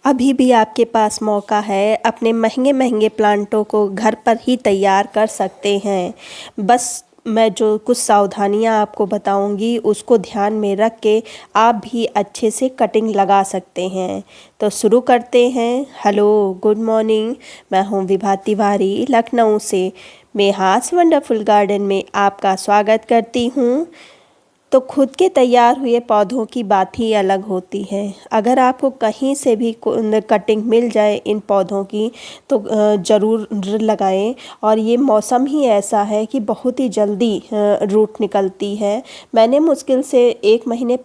अभी भी आपके पास मौका है, अपने महंगे महंगे प्लांटों को घर पर ही तैयार कर सकते हैं। बस मैं जो कुछ सावधानियां आपको बताऊंगी उसको ध्यान में रख के आप भी अच्छे से कटिंग लगा सकते हैं। तो शुरू करते हैं। Hello, good morning. मैं हूं विभा तिवारी लखनऊ से। मेहास वंडरफुल गार्डन में आपका स्वागत करती हूं। तो खुद के तैयार हुए पौधों की बात ही अलग होती है। अगर आपको कहीं से भी कटिंग मिल जाए इन पौधों की तो ज़रूर लगाएं। और ये मौसम ही ऐसा है कि बहुत ही जल्दी रूट निकलती है। मैंने मुश्किल से 1 महीने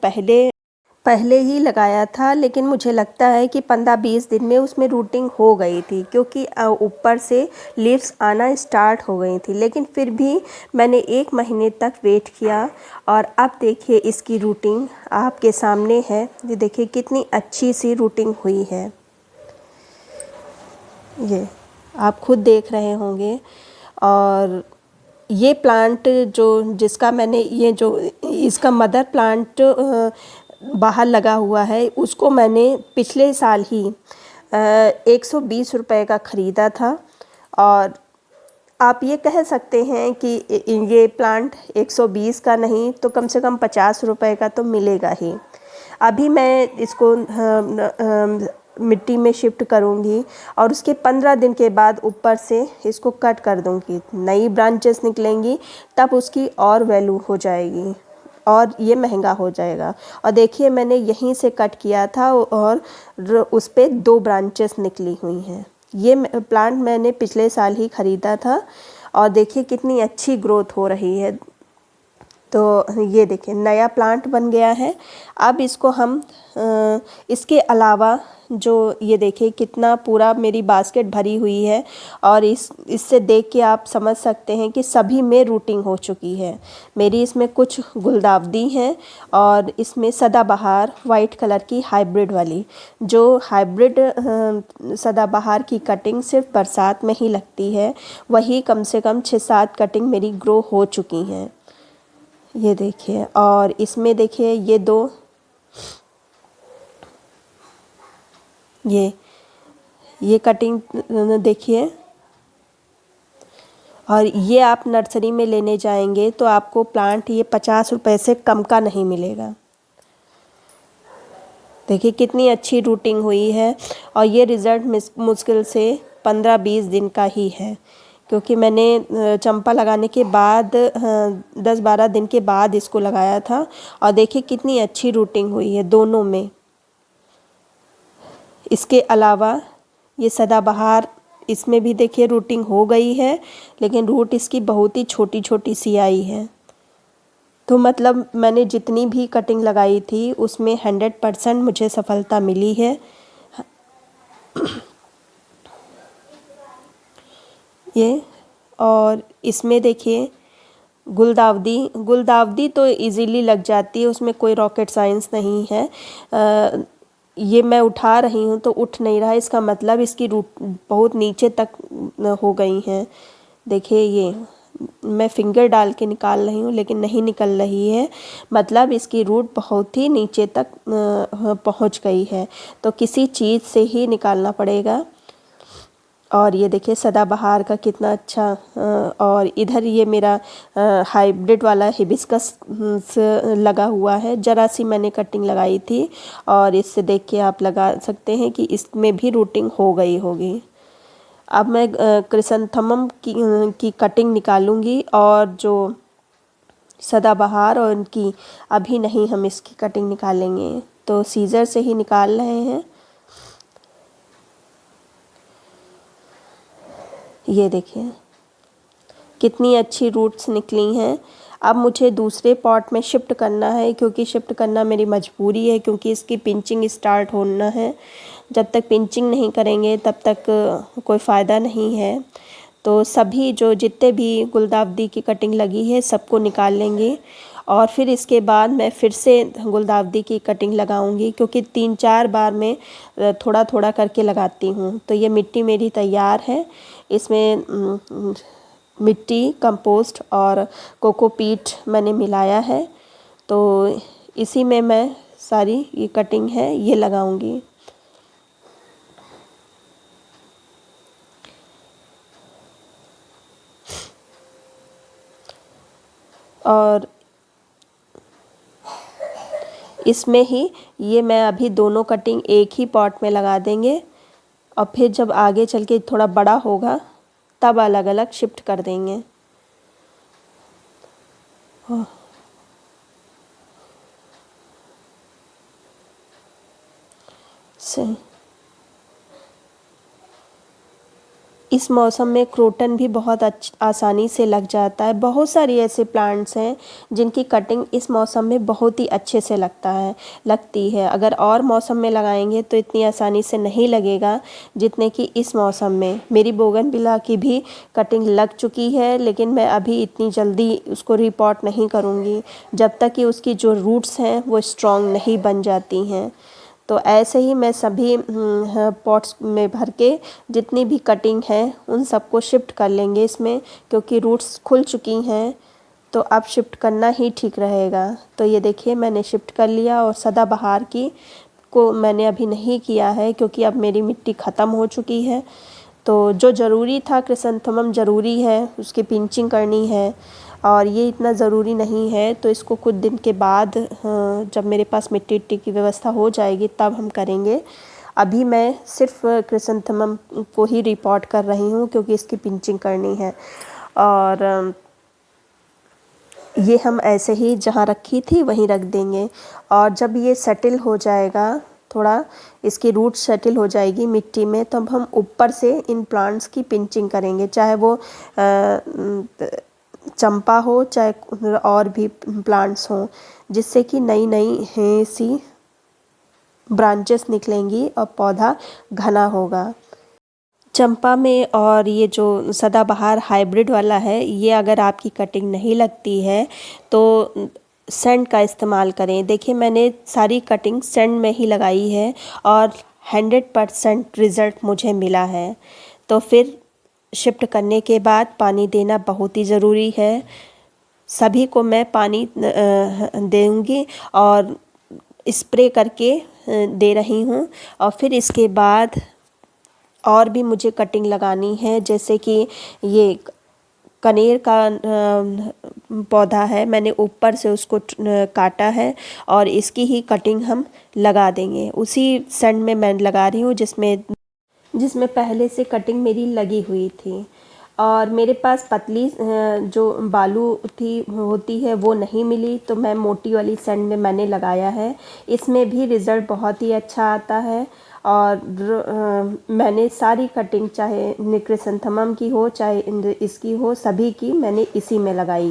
पहले ही लगाया था, लेकिन मुझे लगता है कि 15-20 दिन में उसमें रूटिंग हो गई थी, क्योंकि ऊपर से लीव्स आना स्टार्ट हो गई थी। लेकिन फिर भी मैंने 1 महीने तक वेट किया और अब देखिए इसकी रूटिंग आपके सामने है। ये देखिए कितनी अच्छी सी रूटिंग हुई है। ये आप खुद देख रहे होंगे। और ये प्लांट जिसका मैंने ये जो इसका मदर प्लांट बाहर लगा हुआ है, उसको मैंने पिछले साल ही 120 रुपये का ख़रीदा था। और आप ये कह सकते हैं कि ये प्लांट 120 का नहीं तो कम से कम 50 रुपये का तो मिलेगा ही। अभी मैं इसको मिट्टी में शिफ्ट करूँगी और उसके 15 दिन के बाद ऊपर से इसको कट कर दूँगी। नई ब्रांचेस निकलेंगी तब उसकी और वैल्यू हो जाएगी और ये महंगा हो जाएगा। और देखिए मैंने यहीं से कट किया था और उस पे 2 ब्रांचेस निकली हुई हैं। ये प्लांट मैंने पिछले साल ही ख़रीदा था और देखिए कितनी अच्छी ग्रोथ हो रही है। तो ये देखिए नया प्लांट बन गया है। अब इसको हम इसके अलावा जो ये देखिए कितना पूरा मेरी बास्केट भरी हुई है और इससे देख के आप समझ सकते हैं कि सभी में रूटिंग हो चुकी है। मेरी इसमें कुछ गुलदावदी हैं और इसमें सदाबहार वाइट कलर की हाइब्रिड वाली। जो हाइब्रिड सदाबहार की कटिंग सिर्फ बरसात में ही लगती है, वही कम से कम 6-7 कटिंग मेरी ग्रो हो चुकी हैं। ये देखिए, और इसमें देखिए ये 2 ये कटिंग देखिए। और ये आप नर्सरी में लेने जाएंगे तो आपको प्लांट ये 50 रुपये से कम का नहीं मिलेगा। देखिए कितनी अच्छी रूटिंग हुई है और ये रिज़ल्ट मुश्किल से 15-20 दिन का ही है, क्योंकि मैंने चंपा लगाने के बाद 10-12 दिन के बाद इसको लगाया था। और देखिए कितनी अच्छी रूटिंग हुई है दोनों में। इसके अलावा ये सदाबहार, इसमें भी देखिए रूटिंग हो गई है, लेकिन रूट इसकी बहुत ही छोटी छोटी सी आई है। तो मतलब मैंने जितनी भी कटिंग लगाई थी उसमें 100% मुझे सफलता मिली है। ये और इसमें देखिए गुलदावदी तो इजीली लग जाती है, उसमें कोई रॉकेट साइंस नहीं है। ये मैं उठा रही हूँ तो उठ नहीं रहा, इसका मतलब इसकी रूट बहुत नीचे तक हो गई हैं। देखिए ये मैं फिंगर डाल के निकाल रही हूँ लेकिन नहीं निकल रही है, मतलब इसकी रूट बहुत ही नीचे तक पहुँच गई है। तो किसी चीज़ से ही निकालना पड़ेगा। और ये देखिए सदाबहार का कितना अच्छा। और इधर ये मेरा हाइब्रिड वाला हिबिस्कस लगा हुआ है। ज़रा सी मैंने कटिंग लगाई थी और इससे देख के आप लगा सकते हैं कि इसमें भी रूटिंग हो गई होगी। अब मैं क्रिसैंथेमम की कटिंग निकालूंगी और जो सदाबहार और उनकी अभी नहीं, हम इसकी कटिंग निकालेंगे तो सीज़र से ही निकाल रहे हैं। ये देखिए कितनी अच्छी रूट्स निकली हैं। अब मुझे दूसरे पॉट में शिफ्ट करना है, क्योंकि शिफ्ट करना मेरी मजबूरी है, क्योंकि इसकी पिंचिंग स्टार्ट होना है। जब तक पिंचिंग नहीं करेंगे तब तक कोई फ़ायदा नहीं है। तो सभी जितने भी गुलदावदी की कटिंग लगी है सबको निकाल लेंगे और फिर इसके बाद मैं फिर से गुलदावदी की कटिंग लगाऊंगी, क्योंकि 3-4 बार मैं थोड़ा थोड़ा करके लगाती हूँ। तो ये मिट्टी मेरी तैयार है। इसमें मिट्टी, कंपोस्ट और कोकोपीट मैंने मिलाया है। तो इसी में मैं सारी ये कटिंग है ये लगाऊंगी। और इसमें ही ये मैं अभी दोनों कटिंग एक ही पॉट में लगा देंगे और फिर जब आगे चल के थोड़ा बड़ा होगा तब अलग अलग शिफ्ट कर देंगे। सही। इस मौसम में क्रोटन भी बहुत आसानी से लग जाता है। बहुत सारी ऐसे प्लांट्स हैं जिनकी कटिंग इस मौसम में बहुत ही अच्छे से लगती है। अगर और मौसम में लगाएंगे तो इतनी आसानी से नहीं लगेगा जितने कि इस मौसम में। मेरी बोगनविला की भी कटिंग लग चुकी है, लेकिन मैं अभी इतनी जल्दी उसको रिपॉट नहीं करूँगी जब तक कि उसकी जो रूट्स हैं वो स्ट्रॉन्ग नहीं बन जाती हैं। तो ऐसे ही मैं सभी पॉट्स में भर के जितनी भी कटिंग है उन सबको शिफ्ट कर लेंगे इसमें, क्योंकि रूट्स खुल चुकी हैं तो अब शिफ्ट करना ही ठीक रहेगा। तो ये देखिए मैंने शिफ्ट कर लिया। और सदाबहार की को मैंने अभी नहीं किया है क्योंकि अब मेरी मिट्टी ख़त्म हो चुकी है। तो जो ज़रूरी था, क्रिसैंथेमम ज़रूरी है, उसकी पिंचिंग करनी है, और ये इतना ज़रूरी नहीं है। तो इसको कुछ दिन के बाद जब मेरे पास मिट्टी की व्यवस्था हो जाएगी तब हम करेंगे। अभी मैं सिर्फ क्रिसैंथेमम को ही रिपॉट कर रही हूँ क्योंकि इसकी पिंचिंग करनी है। और ये हम ऐसे ही जहाँ रखी थी वहीं रख देंगे। और जब ये सेटल हो जाएगा, थोड़ा इसकी रूट सेटल हो जाएगी मिट्टी में, तब हम ऊपर से इन प्लांट्स की पिंचिंग करेंगे, चाहे वो चंपा हो चाहे और भी प्लांट्स हों, जिससे कि नई नई सी ब्रांचेस निकलेंगी और पौधा घना होगा। चंपा में और ये जो सदाबहार हाइब्रिड वाला है, ये अगर आपकी कटिंग नहीं लगती है तो सैंड का इस्तेमाल करें। देखिए मैंने सारी कटिंग सैंड में ही लगाई है और 100% रिज़ल्ट मुझे मिला है। तो फिर शिफ्ट करने के बाद पानी देना बहुत ही ज़रूरी है। सभी को मैं पानी दूँगी और स्प्रे करके दे रही हूँ। और फिर इसके बाद और भी मुझे कटिंग लगानी है, जैसे कि ये कनेर का पौधा है, मैंने ऊपर से उसको काटा है और इसकी ही कटिंग हम लगा देंगे। उसी सैंड में मैं लगा रही हूँ जिसमें पहले से कटिंग मेरी लगी हुई थी। और मेरे पास पतली जो बालू होती है वो नहीं मिली, तो मैं मोटी वाली सैंड में मैंने लगाया है। इसमें भी रिज़ल्ट बहुत ही अच्छा आता है। और मैंने सारी कटिंग, चाहे क्रिसैंथेमम की हो चाहे इसकी हो, सभी की मैंने इसी में लगाई।